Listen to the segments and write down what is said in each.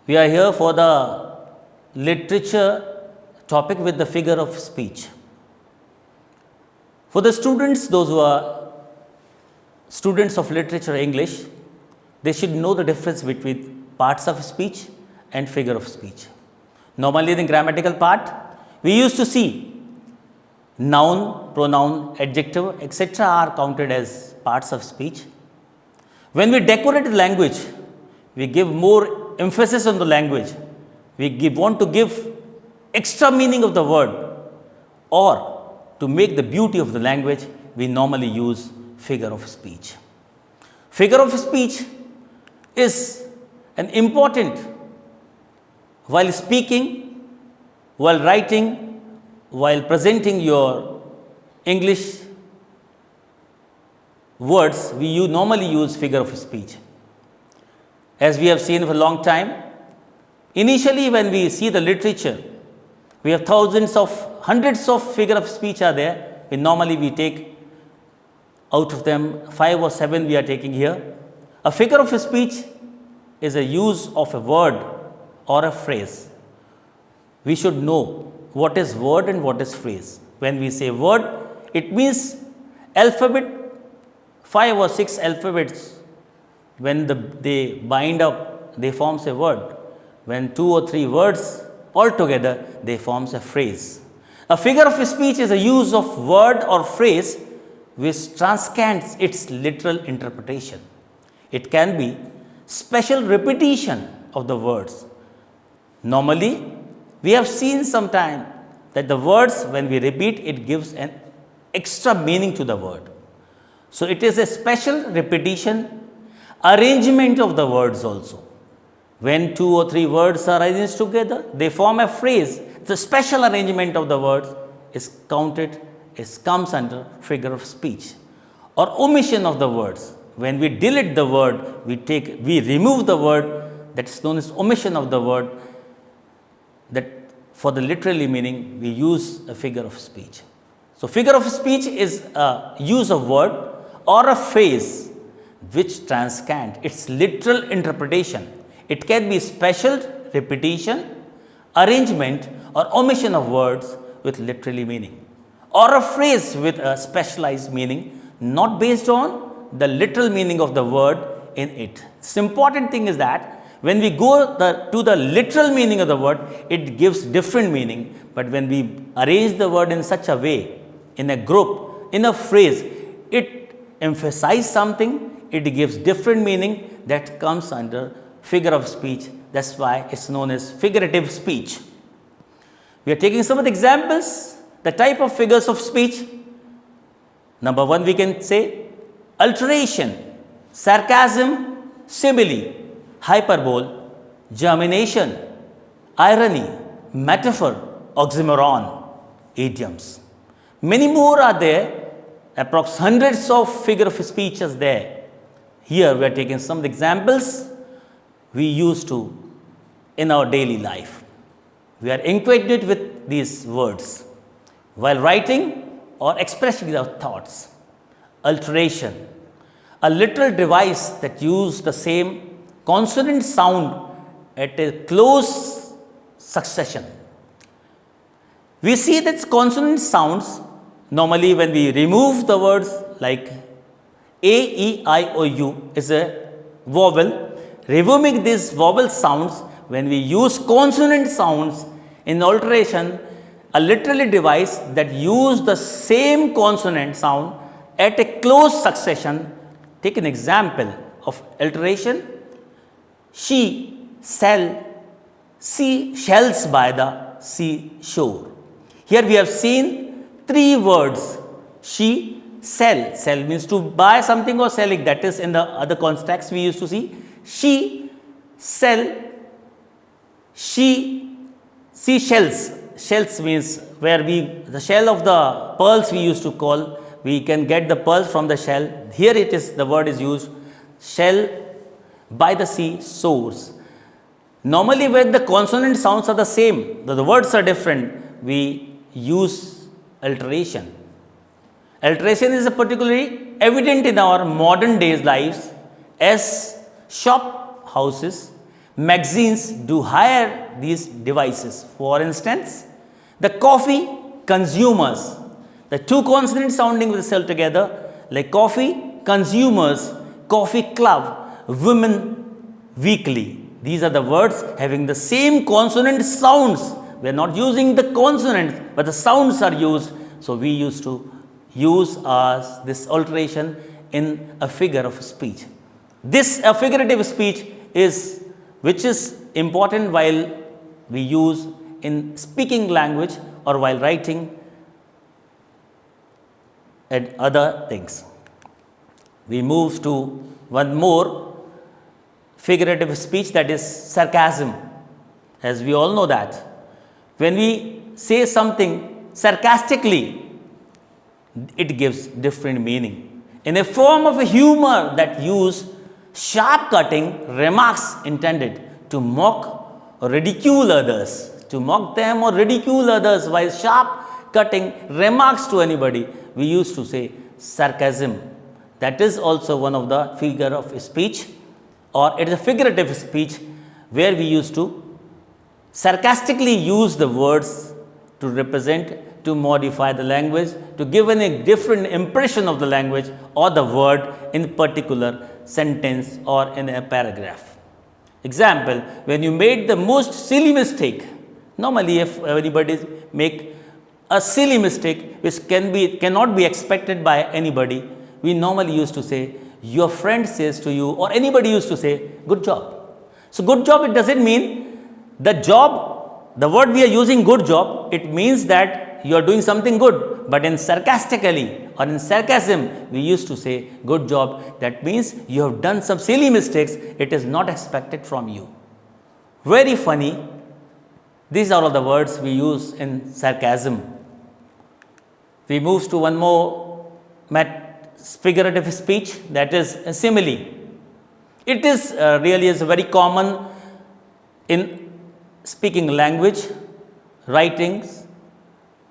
We are here for the literature topic with the figure of speech. For the students, those who are students of literature English, they should know the difference between parts of speech and figure of speech. Normally, in the grammatical part, we used to see noun, pronoun, adjective, etc. are counted as parts of speech. When we decorate the language, we give more emphasis on the language. We want to give extra meaning of the word, or to make the beauty of the language, we normally use figure of speech. Figure of speech is an important while speaking, while writing, while presenting your English words, we normally use figure of speech. As we have seen for a long time, initially when we see the literature, we have hundreds of figure of speech are there. Normally we take out of them 5 or 7 we are taking here. A figure of speech is a use of a word or a phrase. We should know what is word and what is phrase. When we say word, it means alphabet, 5 or 6 alphabets. When they bind up, they forms a word. When 2 or 3 words all together, they forms a phrase. A figure of speech is a use of word or phrase which transcends its literal interpretation. It can be special repetition of the words. Normally, we have seen sometime that the words, when we repeat, it gives an extra meaning to the word. So, it is a special repetition, arrangement of the words also. When 2 or 3 words are arranged together, they form a phrase. The special arrangement of the words is counted, comes under figure of speech. Or omission of the words. When we delete the word, we remove the word, that is known as omission of the word. That for the literally meaning, we use a figure of speech. So, figure of speech is a use of word or a phrase which transcends its literal interpretation. It can be special repetition, arrangement or omission of words with literally meaning, or a phrase with a specialized meaning not based on the literal meaning of the word in it. The important thing is that when we go to the literal meaning of the word, it gives different meaning, but when we arrange the word in such a way, in a group, in a phrase, it emphasizes something, it gives different meaning, that comes under figure of speech. That's why it's known as figurative speech. We are taking some of the examples, the type of figures of speech. Number 1, we can say alteration, sarcasm, simile, hyperbole, germination, irony, metaphor, oxymoron, idioms. Many more are there, approx hundreds of figure of speech is there. Here we are taking some examples we used to in our daily life. We are acquainted with these words while writing or expressing our thoughts. Alteration, a literal device that uses the same consonant sound at a close succession. We see that consonant sounds, normally when we remove the words like A, E, I, O, U is a vowel. Removing these vowel sounds, when we use consonant sounds in alteration, a literally device that use the same consonant sound at a close succession. Take an example of alteration. She sell sea shells by the seashore. Here we have seen 3 words. She sell. Sell means to buy something or selling. That is in the other context we used to see. She sell. She seashells. Shells means where the shell of the pearls we used to call. We can get the pearls from the shell. Here it is, the word is used. Shell by the sea shores. Normally when the consonant sounds are the same, the words are different, we use alteration. Alteration is particularly evident in our modern days lives as shop houses, magazines do hire these devices. For instance, the coffee consumers, the two consonants sounding with the cell together, like coffee consumers, coffee club, women weekly. These are the words having the same consonant sounds. We are not using the consonants, but the sounds are used. So we used to use this alteration in a figure of speech. This figurative speech is which is important while we use in speaking language or while writing and other things. We move to one more figurative speech, that is sarcasm. As we all know that when we say something sarcastically, it gives different meaning. In a form of a humor that use sharp cutting remarks intended to mock or ridicule others, to mock them or ridicule others while sharp cutting remarks to anybody, we used to say sarcasm. That is also one of the figure of speech, or it is a figurative speech where we used to sarcastically use the words to represent, to modify the language, to give a different impression of the language or the word in particular sentence or in a paragraph. Example, when you made the most silly mistake, normally if anybody make a silly mistake which cannot be expected by anybody, we normally used to say, your friend says to you, or anybody used to say, good job. So good job, it doesn't mean the job, the word we are using good job, it means that you are doing something good. But in sarcastically or in sarcasm, we used to say good job. That means you have done some silly mistakes. It is not expected from you. Very funny. These are all the words we use in sarcasm. We move to one more figurative speech, that is a simile. It is really is very common in speaking language, writings,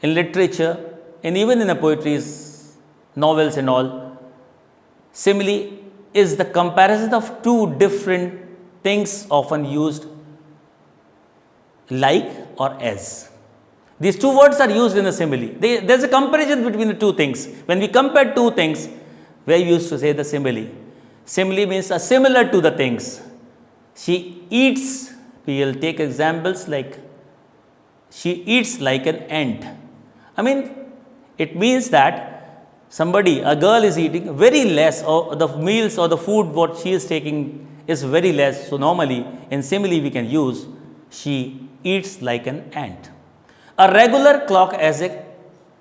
in literature, and even in the poetries, novels and all. Simile is the comparison of two different things often used like or as. These two words are used in a simile. There is a comparison between the two things. When we compare two things, we used to say the simile. Simile means similar to the things. She eats, we will take examples like she eats like an ant. I mean, it means that somebody, a girl is eating very less, or the meals or the food what she is taking is very less. So normally in simile we can use she eats like an ant. A regular clock as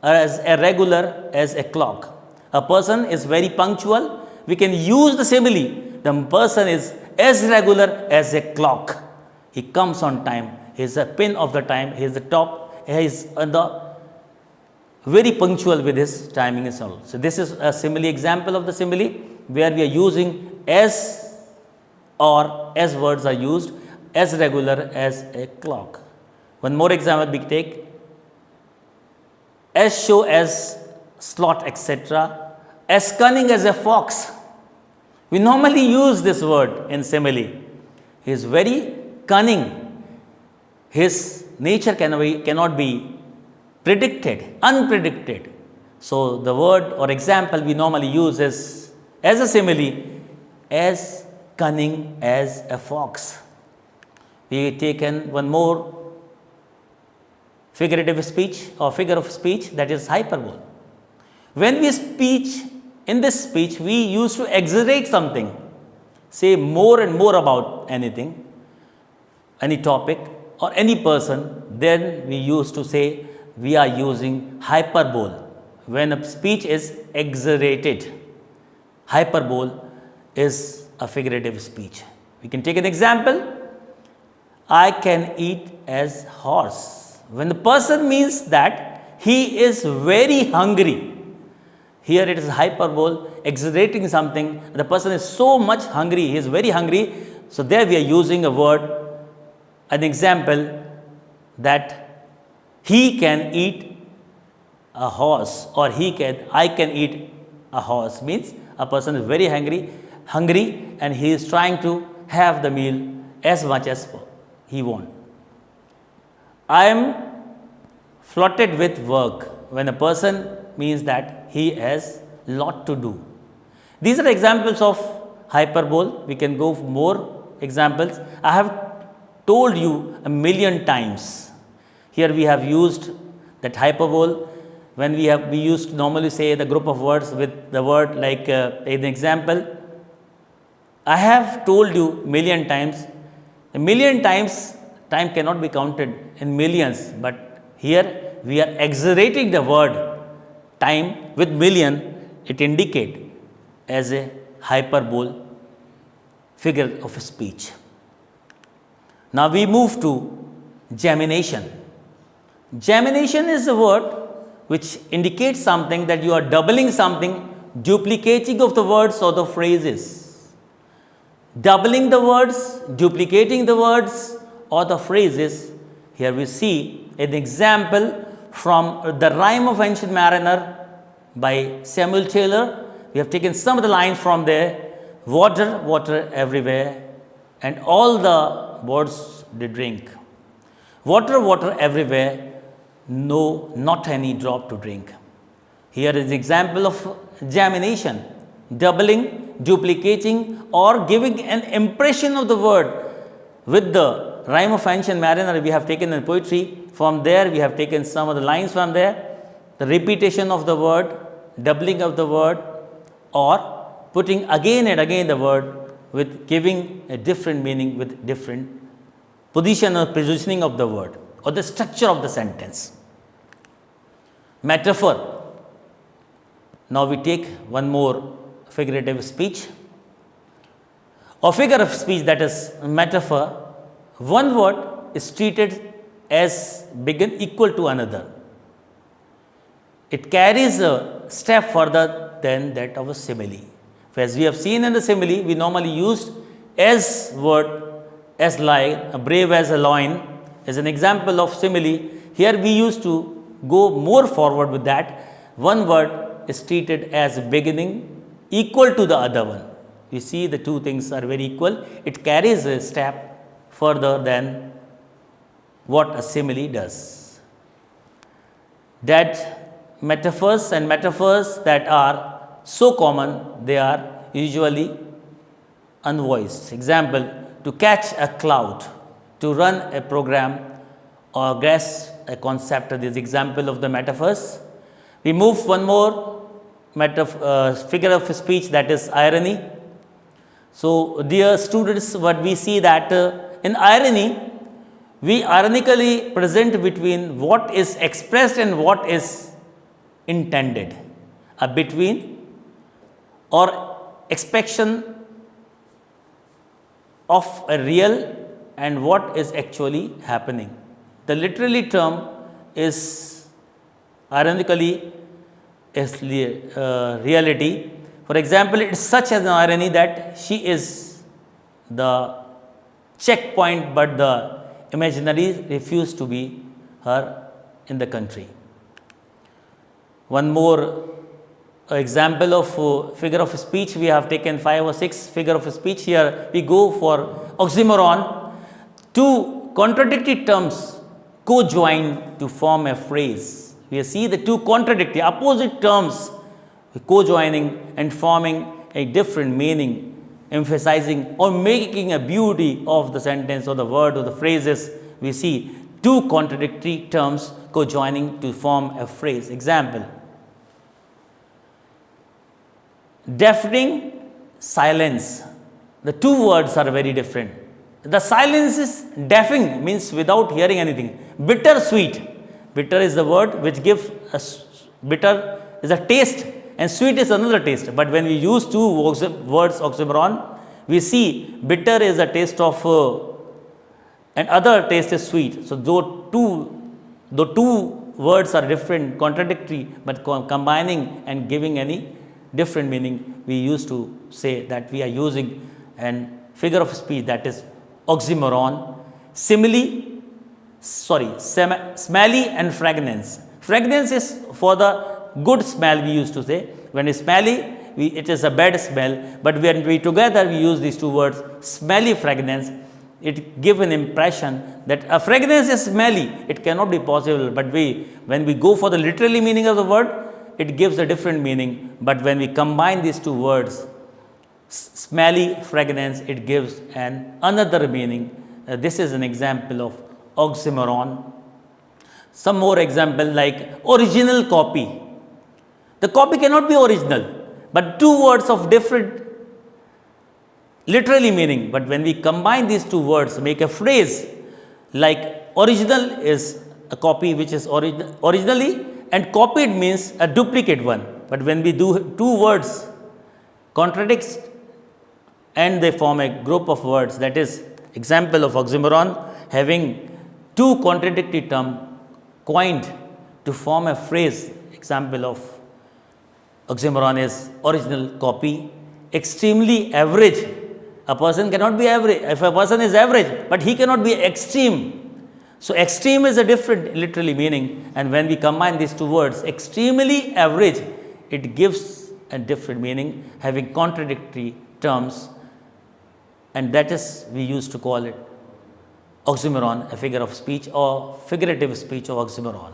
regular as a clock. A person is very punctual. We can use the simile. The person is as regular as a clock. He comes on time. He is a pin of the time. He is the top. He is very punctual with his timing and all. So this is a simile example of the simile where we are using as or as words are used, as regular as a clock. One more example we take. As show as slot, etc. As cunning as a fox. We normally use this word in simile. He is very cunning. His nature cannot be predicted, unpredicted. So the word or example we normally use is as a simile, as cunning as a fox. We taken one more figurative speech or figure of speech, that is hyperbole. When we speech, in this speech, we used to exaggerate something, say more and more about anything, any topic or any person, then we used to say we are using hyperbole. When a speech is exaggerated, hyperbole is a figurative speech. We can take an example. I can eat as horse. When the person means that he is very hungry, here it is hyperbole, exaggerating something. The person is so much hungry, he is very hungry. So there we are using a word, an example that he can eat a horse, or I can eat a horse, means a person is very hungry and he is trying to have the meal as much as he wants. I am flooded with work when a person means that he has lot to do. These are examples of hyperbole. We can go for more examples. I have told you a million times. Here we have used that hyperbole when we used to normally say the group of words with the word like an example. I have told you million times. A million times time cannot be counted in millions, but here we are exaggerating the word time with million. It indicates as a hyperbole figure of speech. Now we move to gemination. Gemination is a word which indicates something that you are doubling something, duplicating of the words or the phrases. Doubling the words, duplicating the words or the phrases. Here we see an example from the Rime of Ancient Mariner by Samuel Taylor. We have taken some of the lines from there. Water, water everywhere, and all the birds did drink. Water, water everywhere, no, not any drop to drink. Here is an example of gemination, doubling, duplicating, or giving an impression of the word. With the Rime of Ancient Mariner, we have taken in poetry. From there, we have taken some of the lines from there. The repetition of the word, doubling of the word, or putting again and again the word with giving a different meaning with different position or positioning of the word or the structure of the sentence. Metaphor. Now we take one more figurative speech or figure of speech, that is metaphor. One word is treated as begin equal to another. It carries a step further than that of a simile. As we have seen in the simile, we normally used as word, as like, brave as a lion, as an example of simile. Here we used to go more forward with that. One word is treated as beginning equal to the other one. You see the two things are very equal. It carries a step further than what a simile does. That metaphors and metaphors that are so common, they are usually unvoiced. Example, to catch a cloud, to run a program or grasp a concept. This example of the metaphors. We move one more figure of speech, that is irony. So, dear students, what we see that in irony, we ironically present between what is expressed and what is intended, between or expression of a real and what is actually happening. The literary term is ironically is reality. For example, it is such as an irony that she is the checkpoint, but the imaginary refuse to be her in the country. One more example of figure of speech. We have taken 5 or 6 figure of speech. Here we go for oxymoron. Two contradictory terms co-join to form a phrase. We see the two contradictory opposite terms co-joining and forming a different meaning, emphasizing or making a beauty of the sentence or the word or the phrases. We see two contradictory terms co-joining to form a phrase. Example, deafening, silence. The two words are very different. The silence is deafening, means without hearing anything. Bitter, sweet. Bitter is the word which gives bitter is a taste and sweet is another taste. But when we use two words oxymoron, we see bitter is a taste of and other taste is sweet. So though two words are different, contradictory, but combining and giving any different meaning, we used to say that we are using an figure of speech, that is oxymoron. Smelly and fragrance. Fragrance is for the good smell, we used to say. When it's smelly, it is a bad smell, but when we together we use these two words, smelly fragrance. it gives an impression that a fragrance is smelly. It cannot be possible, but when we go for the literally meaning of the word, it gives a different meaning. But when we combine these two words, smelly, fragrance, it gives another meaning. This is an example of oxymoron. Some more example like original copy. The copy cannot be original, but two words of different literally meaning. But when we combine these two words, make a phrase like original is a copy which is originally, and copied means a duplicate one. But when we do two words contradicts and they form a group of words, that is example of oxymoron, having two contradictory terms coined to form a phrase. Example of oxymoron is original, copy. Extremely average. A person cannot be average. If a person is average, but he cannot be extreme. So, extreme is a different literally meaning, and when we combine these two words, extremely average, it gives a different meaning, having contradictory terms, and that is we used to call it oxymoron, a figure of speech or figurative speech of oxymoron.